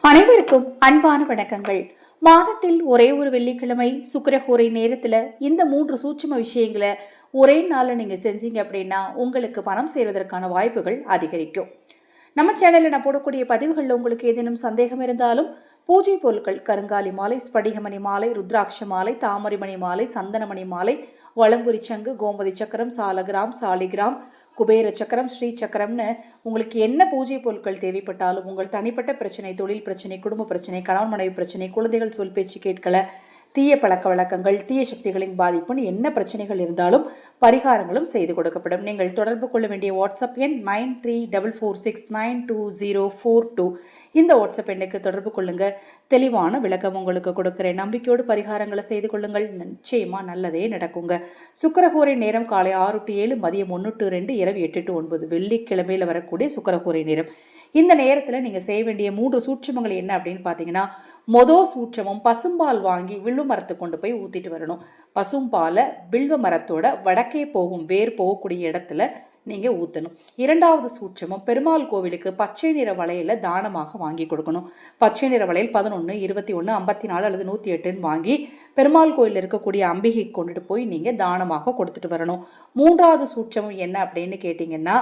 அனைவருக்கும் அன்பான வணக்கங்கள். மாதத்தில் ஒரே ஒரு வெள்ளிக்கிழமை சுக்கிரஹோரை நேரத்துல இந்த 3 சூட்சும விஷயங்களை ஒரே நாள்ல நீங்க செஞ்சீங்க அப்படின்னா உங்களுக்கு பணம் சேர்வதற்கான வாய்ப்புகள் அதிகரிக்கும். நம்ம சேனல்ல நான் போடக்கூடிய பதிவுகள்ல உங்களுக்கு ஏதேனும் சந்தேகம் இருந்தாலும் பூஜை பொருட்கள் கருங்காலி மாலை, ஸ்படிகமணி மாலை, ருத்ராட்ச மாலை, தாமரைமணி மாலை, சந்தனமணி மாலை, வளம்புரி சங்கு, கோமதி சக்கரம், சாலகிராம், சாலிகிராம், குபேர சக்கரம், ஸ்ரீ சக்கரம்னு உங்களுக்கு என்ன பூஜை பொருட்கள் தேவைப்பட்டாலும் உங்கள் தனிப்பட்ட பிரச்சனை, தொழில் பிரச்சனை, குடும்ப பிரச்சனை, கணவன் மனைவி பிரச்சனை, குழந்தைகள் சொல் பேச்சு கேட்கல, தீய பழக்க வழக்கங்கள், தீய சக்திகளின் பாதிப்புன்னு என்ன பிரச்சனைகள் இருந்தாலும் பரிகாரங்களும் செய்து கொடுக்கப்படும். நீங்கள் தொடர்பு கொள்ள வேண்டிய வாட்ஸ்அப் எண் 9344692042. இந்த வாட்ஸ்அப் எண்ணுக்கு தொடர்பு கொள்ளுங்க. தெளிவான விளக்கம் உங்களுக்கு கொடுக்கிறேன். நம்பிக்கையோடு பரிகாரங்களை செய்து கொள்ளுங்கள். நிச்சயமா நல்லதே நடக்குங்க. சுக்கிரஹோரை நேரம் காலை 6 to 7, மதியம் 1 to 2, இரவு 8 to 9. வெள்ளிக்கிழமையில் வரக்கூடிய சுக்கிரஹோரை நேரம். இந்த நேரத்தில் நீங்கள் செய்ய வேண்டிய 3 சூட்சமங்கள் என்ன அப்படின்னு பார்த்தீங்கன்னா, மொதல் சூட்சமும் பசும்பால் வாங்கி வில்வ மரத்தை கொண்டு போய் ஊற்றிட்டு வரணும். பசும்பாலை வில்வ மரத்தோட வடக்கே போகும் வேர் போகக்கூடிய இடத்துல நீங்கள் ஊற்றணும். இரண்டாவது சூட்சமும் பெருமாள் கோவிலுக்கு பச்சை நிற வளையல தானமாக வாங்கி கொடுக்கணும். பச்சை நிற வளையல் 11, 21, 54 அல்லது 108 வாங்கி பெருமாள் கோயிலில் இருக்கக்கூடிய அம்பிகை கொண்டுட்டு போய் நீங்கள் தானமாக கொடுத்துட்டு வரணும். மூன்றாவது சூட்சமும் என்ன அப்படின்னு கேட்டிங்கன்னா,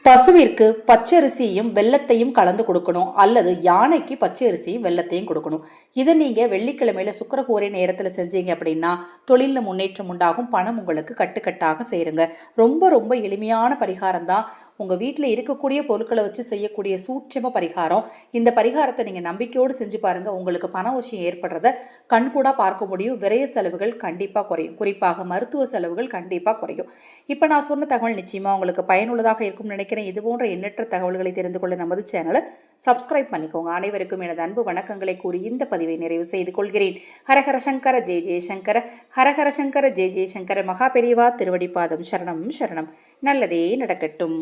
பசுவிற்கு பச்சரிசியும் வெள்ளத்தையும் கலந்து கொடுக்கணும், அல்லது யானைக்கு பச்சரிசியும் வெள்ளத்தையும் கொடுக்கணும். இதை நீங்கள் வெள்ளிக்கிழமையில சுக்கிரஹோரை நேரத்தில் செஞ்சீங்க அப்படின்னா தொழிலில் முன்னேற்றம் உண்டாகும். பணம் உங்களுக்கு கட்டுக்கட்டாக சேருங்க. ரொம்ப ரொம்ப எளிமையான பரிகாரம் தான். உங்கள் வீட்டில் இருக்கக்கூடிய பொருட்களை வச்சு செய்யக்கூடிய சூட்சம பரிகாரம். இந்த பரிகாரத்தை நீங்கள் நம்பிக்கையோடு செஞ்சு பாருங்கள். உங்களுக்கு பண விஷயம் ஏற்படுறத கண்கூடாக பார்க்க முடியும். விரைய செலவுகள் கண்டிப்பாக குறையும். குறிப்பாக மருத்துவ செலவுகள் கண்டிப்பாக குறையும். இப்போ நான் சொன்ன தகவல் நிச்சயமாக உங்களுக்கு பயனுள்ளதாக இருக்கும்னு நினைக்கிறேன். இது போன்ற எண்ணற்ற தகவல்களை தெரிந்து கொள்ள நமது சேனலை சப்ஸ்கிரைப் பண்ணிக்கோங்க. அனைவருக்கும் எனது அன்பு வணக்கங்களை கூறி இந்த பதிவை நிறைவு செய்து கொள்கிறேன். ஹரஹர சங்கர ஜெய ஜெயசங்கர, ஹரஹர சங்கர ஜெய ஜெயசங்கர. மகா பெரியவா திருவடிப்பாதம் சரணம் சரணம். நல்லதே நடக்கட்டும்.